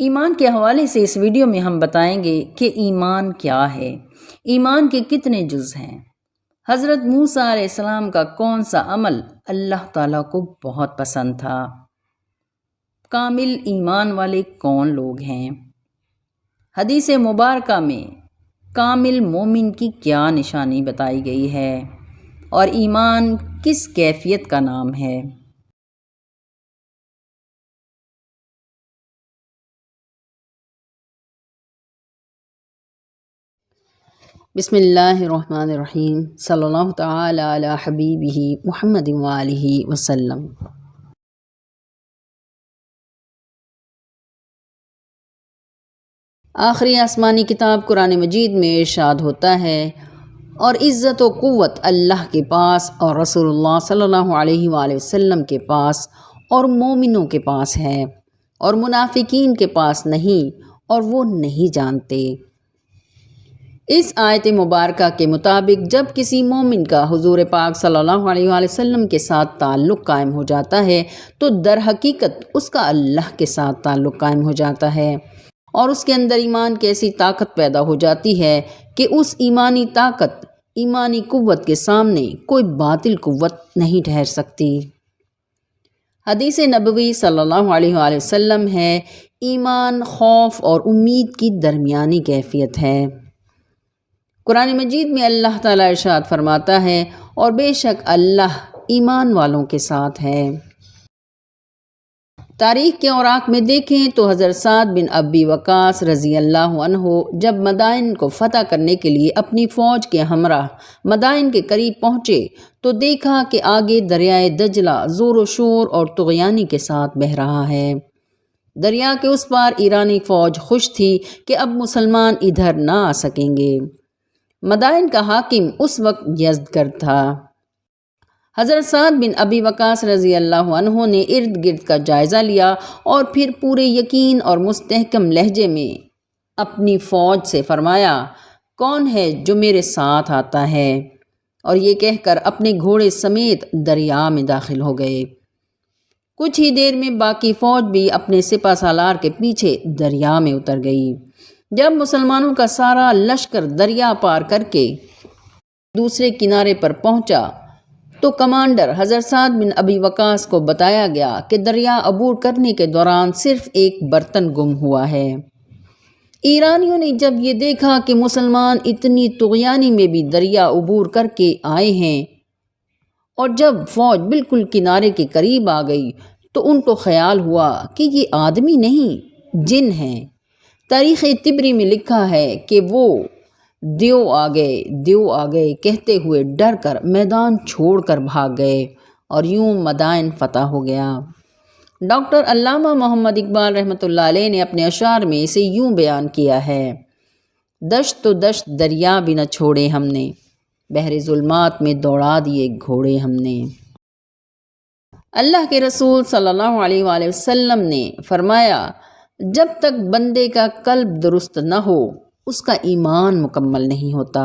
ایمان کے حوالے سے اس ویڈیو میں ہم بتائیں گے کہ ایمان کیا ہے، ایمان کے کتنے جز ہیں، حضرت موسیٰ علیہ السلام کا کون سا عمل اللہ تعالیٰ کو بہت پسند تھا، کامل ایمان والے کون لوگ ہیں، حدیث مبارکہ میں کامل مومن کی کیا نشانی بتائی گئی ہے اور ایمان کس کیفیت کا نام ہے۔ بسم اللہ الرحمن الرحیم، صلی اللہ تعالی علی حبیبہ محمد وآلہ وسلم۔ آخری آسمانی کتاب قرآن مجید میں ارشاد ہوتا ہے، اور عزت و قوت اللہ کے پاس اور رسول اللہ صلی اللہ علیہ وآلہ وسلم کے پاس اور مومنوں کے پاس ہے، اور منافقین کے پاس نہیں، اور وہ نہیں جانتے۔ اس آیت مبارکہ کے مطابق جب کسی مومن کا حضور پاک صلی اللہ علیہ وآلہ وسلم کے ساتھ تعلق قائم ہو جاتا ہے تو در حقیقت اس کا اللہ کے ساتھ تعلق قائم ہو جاتا ہے، اور اس کے اندر ایمان کی ایسی طاقت پیدا ہو جاتی ہے کہ اس ایمانی طاقت، ایمانی قوت کے سامنے کوئی باطل قوت نہیں ٹھہر سکتی۔ حدیث نبوی صلی اللہ علیہ وآلہ وسلم ہے، ایمان خوف اور امید کی درمیانی کیفیت ہے۔ قرآن مجید میں اللہ تعالیٰ ارشاد فرماتا ہے، اور بے شک اللہ ایمان والوں کے ساتھ ہے۔ تاریخ کے اوراق میں دیکھیں تو حضرت سعد بن ابی وقاص رضی اللہ عنہ جب مدائن کو فتح کرنے کے لیے اپنی فوج کے ہمراہ مدائن کے قریب پہنچے تو دیکھا کہ آگے دریائے دجلہ زور و شور اور طغیانی کے ساتھ بہہ رہا ہے۔ دریا کے اس پار ایرانی فوج خوش تھی کہ اب مسلمان ادھر نہ آ سکیں گے۔ مدائن کا حاکم اس وقت یزدگرد تھا۔ حضرت سعد بن ابی وقاص رضی اللہ عنہ نے ارد گرد کا جائزہ لیا اور پھر پورے یقین اور مستحکم لہجے میں اپنی فوج سے فرمایا، کون ہے جو میرے ساتھ آتا ہے، اور یہ کہہ کر اپنے گھوڑے سمیت دریا میں داخل ہو گئے۔ کچھ ہی دیر میں باقی فوج بھی اپنے سپہ سالار کے پیچھے دریا میں اتر گئی۔ جب مسلمانوں کا سارا لشکر دریا پار کر کے دوسرے کنارے پر پہنچا تو کمانڈر حضرت سعد بن ابی وقاص کو بتایا گیا کہ دریا عبور کرنے کے دوران صرف ایک برتن گم ہوا ہے۔ ایرانیوں نے جب یہ دیکھا کہ مسلمان اتنی طغیانی میں بھی دریا عبور کر کے آئے ہیں، اور جب فوج بالکل کنارے کے قریب آ گئی تو ان کو خیال ہوا کہ یہ آدمی نہیں جن ہیں۔ تاریخ طبری میں لکھا ہے کہ وہ دیو آ گئے کہتے ہوئے ڈر کر میدان چھوڑ کر بھاگ گئے، اور یوں مدائن فتح ہو گیا۔ ڈاکٹر علامہ محمد اقبال رحمۃ اللہ علیہ نے اپنے اشعار میں اسے یوں بیان کیا ہے، دشت و دشت دریا بھی نہ چھوڑے ہم نے، بحر ظلمات میں دوڑا دیے گھوڑے ہم نے۔ اللہ کے رسول صلی اللہ علیہ وآلہ وسلم نے فرمایا، جب تک بندے کا قلب درست نہ ہو اس کا ایمان مکمل نہیں ہوتا،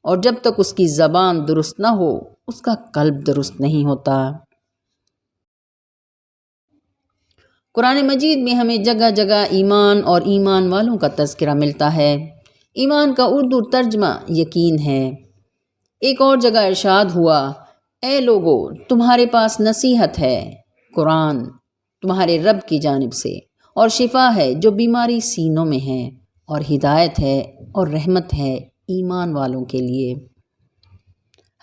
اور جب تک اس کی زبان درست نہ ہو اس کا قلب درست نہیں ہوتا۔ قرآن مجید میں ہمیں جگہ جگہ ایمان اور ایمان والوں کا تذکرہ ملتا ہے۔ ایمان کا اردو ترجمہ یقین ہے۔ ایک اور جگہ ارشاد ہوا، اے لوگو تمہارے پاس نصیحت ہے، قرآن تمہارے رب کی جانب سے، اور شفا ہے جو بیماری سینوں میں ہے، اور ہدایت ہے اور رحمت ہے ایمان والوں کے لیے۔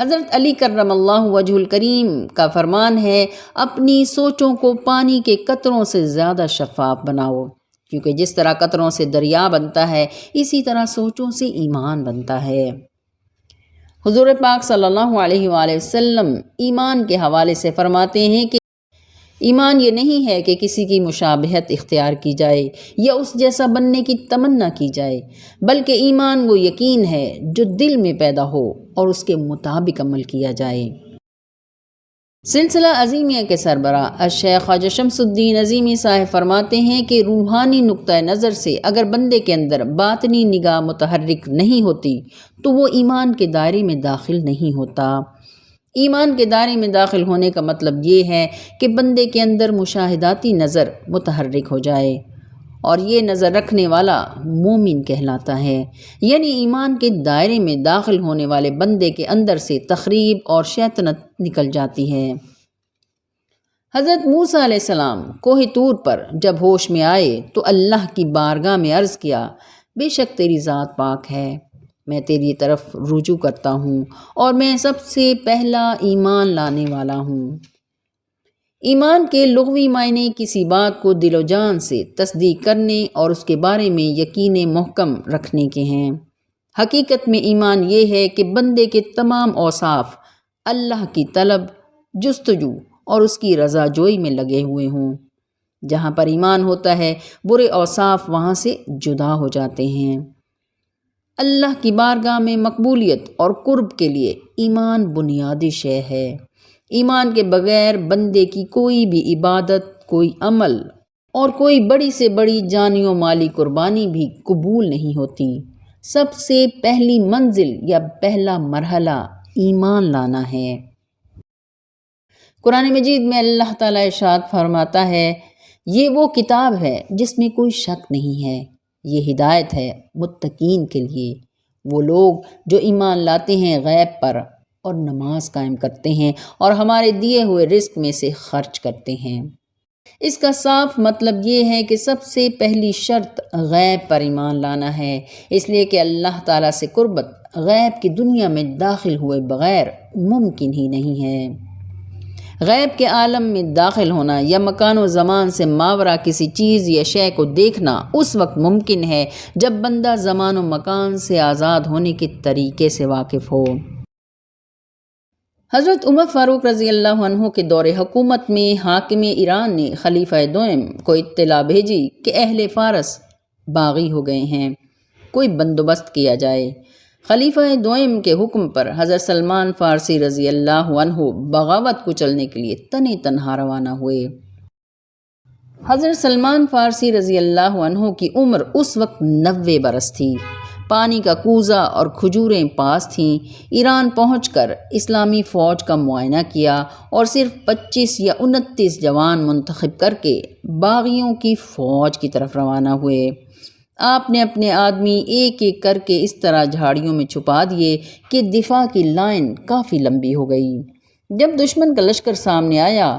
حضرت علی کرم اللہ وجہ الکریم کا فرمان ہے، اپنی سوچوں کو پانی کے قطروں سے زیادہ شفاف بناؤ، کیونکہ جس طرح قطروں سے دریا بنتا ہے اسی طرح سوچوں سے ایمان بنتا ہے۔ حضور پاک صلی اللہ علیہ وآلہ وسلم ایمان کے حوالے سے فرماتے ہیں کہ ایمان یہ نہیں ہے کہ کسی کی مشابہت اختیار کی جائے یا اس جیسا بننے کی تمنا کی جائے، بلکہ ایمان وہ یقین ہے جو دل میں پیدا ہو اور اس کے مطابق عمل کیا جائے۔ سلسلہ عظیمیہ کے سربراہ الشیخ خواجہ شمس الدین عظیمی صاحب فرماتے ہیں کہ روحانی نقطہ نظر سے اگر بندے کے اندر باطنی نگاہ متحرک نہیں ہوتی تو وہ ایمان کے دائرے میں داخل نہیں ہوتا۔ ایمان کے دائرے میں داخل ہونے کا مطلب یہ ہے کہ بندے کے اندر مشاہداتی نظر متحرک ہو جائے، اور یہ نظر رکھنے والا مومن کہلاتا ہے، یعنی ایمان کے دائرے میں داخل ہونے والے بندے کے اندر سے تخریب اور شیطنت نکل جاتی ہے۔ حضرت موسیٰ علیہ السلام کوہ طور پر جب ہوش میں آئے تو اللہ کی بارگاہ میں عرض کیا، بے شک تیری ذات پاک ہے، میں تیری طرف رجوع کرتا ہوں اور میں سب سے پہلا ایمان لانے والا ہوں۔ ایمان کے لغوی معنی کسی بات کو دل و جان سے تصدیق کرنے اور اس کے بارے میں یقین محکم رکھنے کے ہیں۔ حقیقت میں ایمان یہ ہے کہ بندے کے تمام اوصاف اللہ کی طلب، جستجو اور اس کی رضا جوئی میں لگے ہوئے ہوں۔ جہاں پر ایمان ہوتا ہے برے اوصاف وہاں سے جدا ہو جاتے ہیں۔ اللہ کی بارگاہ میں مقبولیت اور قرب کے لیے ایمان بنیادی شے ہے۔ ایمان کے بغیر بندے کی کوئی بھی عبادت، کوئی عمل اور کوئی بڑی سے بڑی جانی و مالی قربانی بھی قبول نہیں ہوتی۔ سب سے پہلی منزل یا پہلا مرحلہ ایمان لانا ہے۔ قرآن مجید میں اللہ تعالیٰ ارشاد فرماتا ہے، یہ وہ کتاب ہے جس میں کوئی شک نہیں ہے، یہ ہدایت ہے متقین کے لیے، وہ لوگ جو ایمان لاتے ہیں غیب پر اور نماز قائم کرتے ہیں اور ہمارے دیے ہوئے رزق میں سے خرچ کرتے ہیں۔ اس کا صاف مطلب یہ ہے کہ سب سے پہلی شرط غیب پر ایمان لانا ہے، اس لیے کہ اللہ تعالیٰ سے قربت غیب کی دنیا میں داخل ہوئے بغیر ممکن ہی نہیں ہے۔ غیب کے عالم میں داخل ہونا یا مکان و زمان سے ماورا کسی چیز یا شے کو دیکھنا اس وقت ممکن ہے جب بندہ زمان و مکان سے آزاد ہونے کے طریقے سے واقف ہو۔ حضرت عمر فاروق رضی اللہ عنہ کے دور حکومت میں حاکم ایران نے خلیفہ دوئم کو اطلاع بھیجی کہ اہل فارس باغی ہو گئے ہیں، کوئی بندوبست کیا جائے۔ خلیفہ دوئم کے حکم پر حضرت سلمان فارسی رضی اللہ عنہ بغاوت کو چلنے کے لیے تنے تنہا روانہ ہوئے۔ حضرت سلمان فارسی رضی اللہ عنہ کی عمر اس وقت 90 برس تھی، پانی کا کوزہ اور کھجوریں پاس تھیں۔ ایران پہنچ کر اسلامی فوج کا معائنہ کیا اور صرف 25 یا 29 جوان منتخب کر کے باغیوں کی فوج کی طرف روانہ ہوئے۔ آپ نے اپنے آدمی ایک ایک کر کے اس طرح جھاڑیوں میں چھپا دیے کہ دفاع کی لائن کافی لمبی ہو گئی۔ جب دشمن کا لشکر سامنے آیا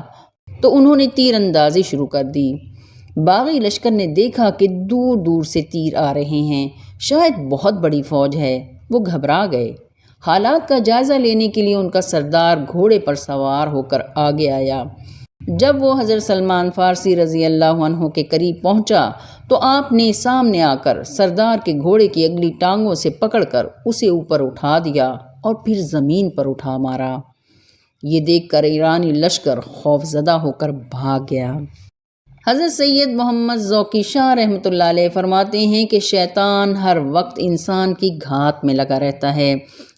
تو انہوں نے تیر اندازی شروع کر دی۔ باغی لشکر نے دیکھا کہ دور دور سے تیر آ رہے ہیں، شاید بہت بڑی فوج ہے، وہ گھبرا گئے۔ حالات کا جائزہ لینے کے لیے ان کا سردار گھوڑے پر سوار ہو کر آگے آیا۔ جب وہ حضرت سلمان فارسی رضی اللہ عنہ کے قریب پہنچا تو آپ نے سامنے آ کر سردار کے گھوڑے کی اگلی ٹانگوں سے پکڑ کر اسے اوپر اٹھا دیا اور پھر زمین پر اٹھا مارا۔ یہ دیکھ کر ایرانی لشکر خوف زدہ ہو کر بھاگ گیا۔ حضرت سید محمد ذوقی شاہ رحمۃ اللہ علیہ فرماتے ہیں کہ شیطان ہر وقت انسان کی گھات میں لگا رہتا ہے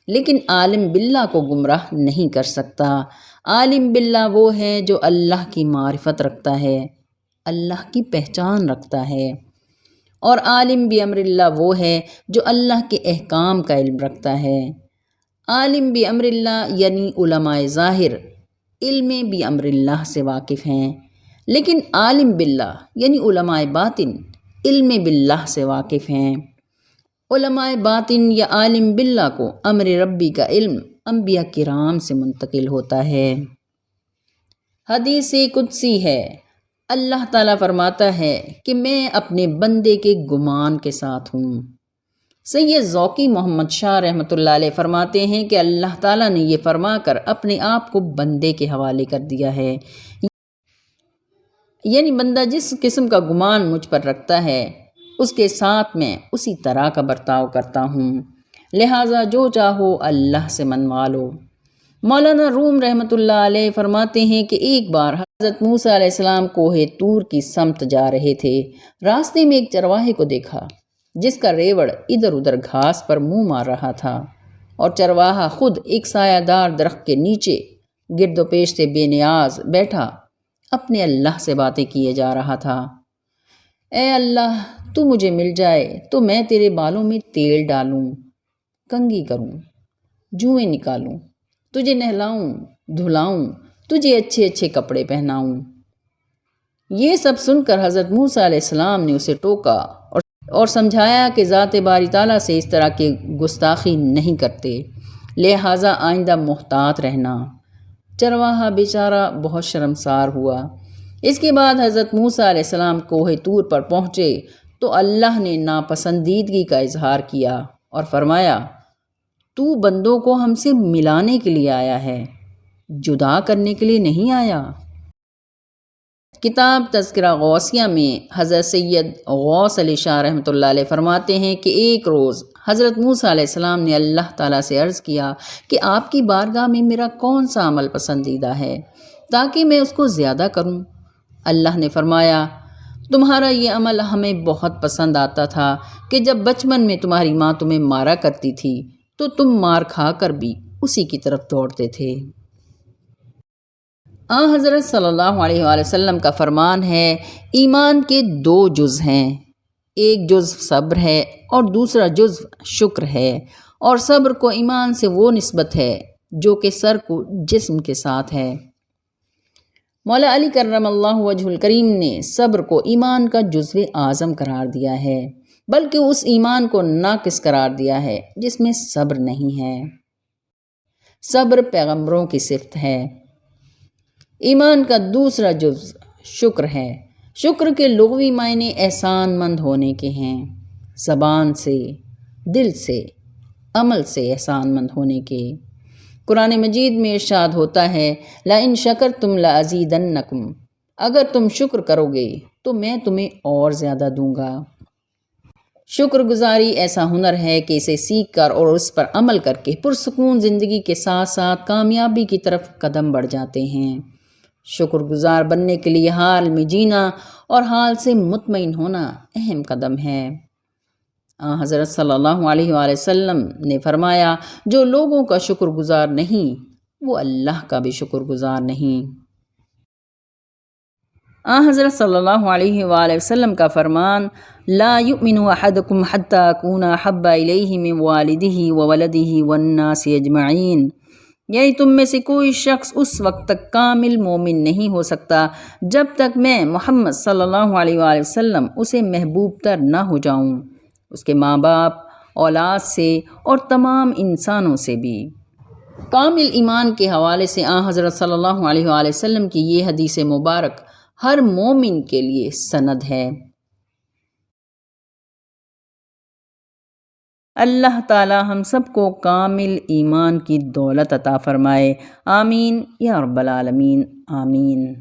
لیکن عالم باللہ کو گمراہ نہیں کر سکتا۔ عالم باللہ وہ ہے جو اللہ کی معرفت رکھتا ہے، اللہ کی پہچان رکھتا ہے، اور عالم بامر اللہ وہ ہے جو اللہ کے احکام کا علم رکھتا ہے۔ عالم بامر اللہ یعنی علماء ظاہر علم بامر اللہ سے واقف ہیں، لیکن عالم باللہ یعنی علماء باطن علم باللہ سے واقف ہیں۔ علماء باطن یا عالم باللہ کو امر ربی کا علم انبیاء کرام سے منتقل ہوتا ہے۔ حدیث قدسی ہے، اللہ تعالیٰ فرماتا ہے کہ میں اپنے بندے کے گمان کے ساتھ ہوں۔ سید ذوقی محمد شاہ رحمۃ اللہ علیہ فرماتے ہیں کہ اللہ تعالیٰ نے یہ فرما کر اپنے آپ کو بندے کے حوالے کر دیا ہے، یعنی بندہ جس قسم کا گمان مجھ پر رکھتا ہے اس کے ساتھ میں اسی طرح کا برتاؤ کرتا ہوں، لہٰذا جو چاہو اللہ سے منوا لو۔ مولانا روم رحمۃ اللہ علیہ فرماتے ہیں کہ ایک بار حضرت موسیٰ علیہ السلام کوہ طور کی سمت جا رہے تھے، راستے میں ایک چرواہے کو دیکھا جس کا ریوڑ ادھر ادھر گھاس پر منہ مار رہا تھا، اور چرواہا خود ایک سایہ دار درخت کے نیچے گرد و پیش سے بے نیاز بیٹھا اپنے اللہ سے باتیں کیے جا رہا تھا۔ اے اللہ، تو مجھے مل جائے تو میں تیرے بالوں میں تیل ڈالوں، کنگھی کروں، جوئیں نکالوں، تجھے نہلاؤں دھلاؤں، تجھے اچھے اچھے کپڑے پہناؤں۔ یہ سب سن کر حضرت موسیٰ علیہ السلام نے اسے ٹوکا اور سمجھایا کہ ذات باری تعالیٰ سے اس طرح کی گستاخی نہیں کرتے، لہٰذا آئندہ محتاط رہنا۔ چرواہا بیچارہ بہت شرمسار ہوا۔ اس کے بعد حضرت موسیٰ علیہ السلام کوہ طور پر پہنچے تو اللہ نے ناپسندیدگی کا اظہار کیا اور فرمایا، تو بندوں کو ہم سے ملانے کے لیے آیا ہے، جدا کرنے کے لیے نہیں آیا۔ کتاب تذکرہ غوثیہ میں حضرت سید غوث علی شاہ رحمۃ اللہ علیہ فرماتے ہیں کہ ایک روز حضرت موسیٰ علیہ السلام نے اللہ تعالیٰ سے عرض کیا کہ آپ کی بارگاہ میں میرا کون سا عمل پسندیدہ ہے تاکہ میں اس کو زیادہ کروں۔ اللہ نے فرمایا، تمہارا یہ عمل ہمیں بہت پسند آتا تھا کہ جب بچپن میں تمہاری ماں تمہیں مارا کرتی تھی تو تم مار کھا کر بھی اسی کی طرف دوڑتے تھے۔ حضرت صلی اللہ علیہ وآلہ وسلم کا فرمان ہے، ایمان کے 2 جز ہیں، ایک جز صبر ہے اور دوسرا جز شکر ہے، اور صبر کو ایمان سے وہ نسبت ہے جو کہ سر کو جسم کے ساتھ ہے۔ مولا علی کرم اللہ وجہ الکریم نے صبر کو ایمان کا جزو اعظم قرار دیا ہے، بلکہ اس ایمان کو ناقص قرار دیا ہے جس میں صبر نہیں ہے۔ صبر پیغمبروں کی صفت ہے۔ ایمان کا دوسرا جز شکر ہے۔ شکر کے لغوی معنی احسان مند ہونے کے ہیں، زبان سے، دل سے، عمل سے احسان مند ہونے کے۔ قرآن مجید میں ارشاد ہوتا ہے، لَإِن شَكَرْتُمْ لَأَزِيدَنَّكُمْ، اگر تم شکر کرو گے تو میں تمہیں اور زیادہ دوں گا۔ شکر گزاری ایسا ہنر ہے کہ اسے سیکھ کر اور اس پر عمل کر کے پرسکون زندگی کے ساتھ ساتھ کامیابی کی طرف قدم بڑھ جاتے ہیں۔ شکر گزار بننے کے لیے حال میں جینا اور حال سے مطمئن ہونا اہم قدم ہے۔ حضرت صلی اللہ علیہ وآلہ وسلم نے فرمایا، جو لوگوں کا شکر گزار نہیں وہ اللہ کا بھی شکر گزار نہیں۔ حضرت صلی اللہ علیہ وآلہ وسلم کا فرمان، لا یؤمن احدکم حتی اکون احب الیہ من والدہ وولدہ والناس اجمعین، یعنی تم میں سے کوئی شخص اس وقت تک کامل مومن نہیں ہو سکتا جب تک میں محمد صلی اللہ علیہ وآلہ وسلم اسے محبوب تر نہ ہو جاؤں، اس کے ماں باپ، اولاد سے اور تمام انسانوں سے بھی۔ کامل ایمان کے حوالے سے حضرت صلی اللہ علیہ وآلہ وسلم کی یہ حدیث مبارک ہر مومن کے لیے سند ہے۔ اللہ تعالی ہم سب کو کامل ایمان کی دولت عطا فرمائے، آمین یا رب العالمین، آمین۔